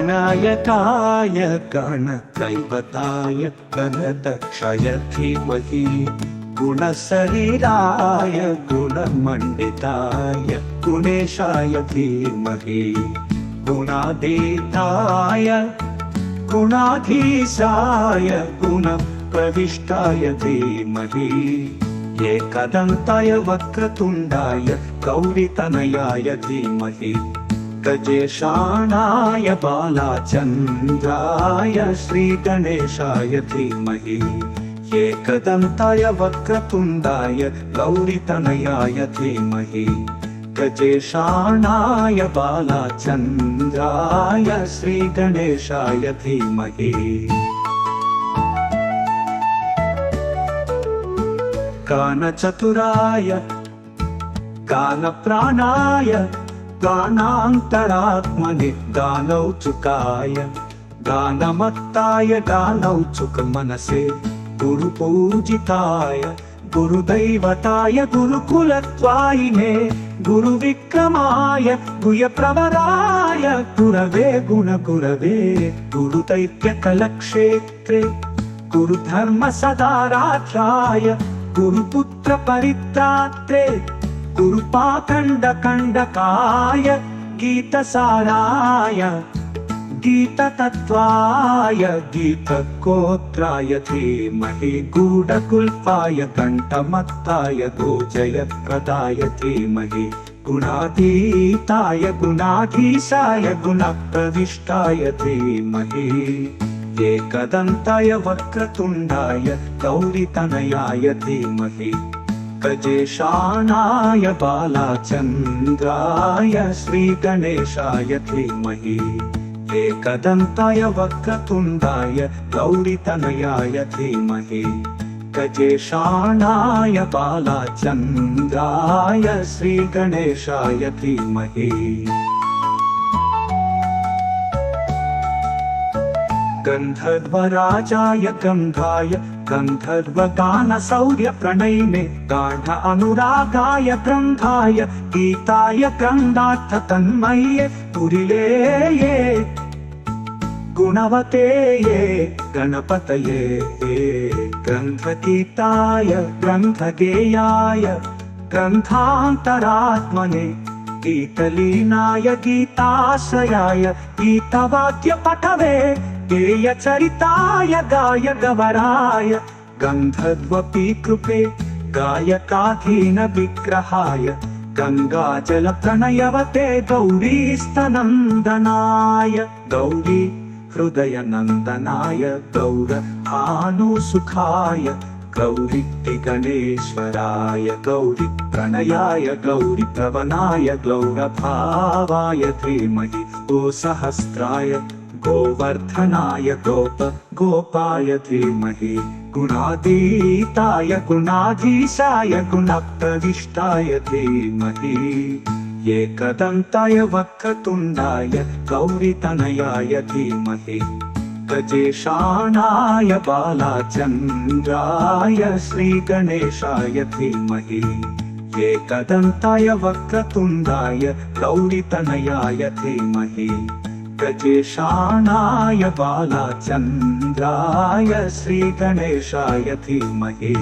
गणनायकाय गणदैवताय गणदक्षाय धीमहि गुणशरीराय गुणमण्डिताय गुणेशाय धीमहि गुणातीताय गुणाधीशाय गुणप्रविष्टाय धीमहि एकदन्ताय वक्रतुण्डाय गौरीतनयाय धीमहि गजेशानाय बालाचन्द्राय श्रीगणेशाय धीमहि एकदन्ताय वक्रतुण्डाय गौरीतनयाय धीमहि गजेशानाय बालाचन्द्राय श्रीगणेशाय धीमहि गानचतुराय गानप्राणाय गानान्तरात्मने गानौचुकाय गानमत्ताय गानौचुकमनसे गुरुपूजिताय गुरुदैवताय गुरुकुलत्वायिने गुरुविक्रमाय गुह्यप्रवराय गुरवे गुणगुरवे गुरुदैत्यकलक्षेत्रे गुरुधर्मसदाराध्याय गुरुपुत्रपरित्रात्रे गुरुपाखण्डकण्डकाय गीतसाराय गीततत्त्वाय गीतगोत्राय धीमहि गूढकुल्पाय कण्ठमत्ताय गोजयप्रदाय धीमहि गुणातीताय गुणाधीशाय गुणप्रविष्टाय धीमहि एकदन्ताय वक्रतुण्डाय गौरीतनयाय धीमहि गजेशानाय बालाचन्द्राय श्रीगणेशाय धीमहि एकदन्ताय वक्रतुण्डाय गौरीतनयाय धीमहि गजेशानाय बालाचन्द्राय श्रीगणेशाय धीमहि गन्धर्वराजाय गन्धाय गन्धर्वगानशौर्यप्रणयिने गाढ अनुरागाय गन्धाय गीताय गन्धार्थतन्मये तुरिलेये गुणवते गणपतये ग्रन्थगीताय ग्रन्थगेयाय ग्रन्थान्तरात्मने गीतलीनाय गीताश्रयाय गीतवाद्यपटवे गेयचरिताय गायगवराय गन्धर्वपीकृपे गायकाधीनविग्रहाय गङ्गाजलप्रणयवते गौरीस्तनन्दनाय गौरी हृदयनन्दनाय गौरभानुसुखाय गौरी गणेश्वराय गौरी प्रणयाय गौरी प्रवनाय गौरभावाय धीमहि गोसहस्राय गोवर्धनाय गोपाय धीमहि गुणातीताय गुणाधीशाय गुणप्रविष्टाय धीमहि एकदन्ताय वक्रतुण्डाय गौरीतनयाय धीमहि गजेशानाय बालाचन्द्राय श्रीगणेशाय धीमहि एकदन्ताय वक्रतुण्डाय गौरीतनयाय धीमहि गजेशानाय बालाचन्द्राय श्रीगणेशाय धीमहि।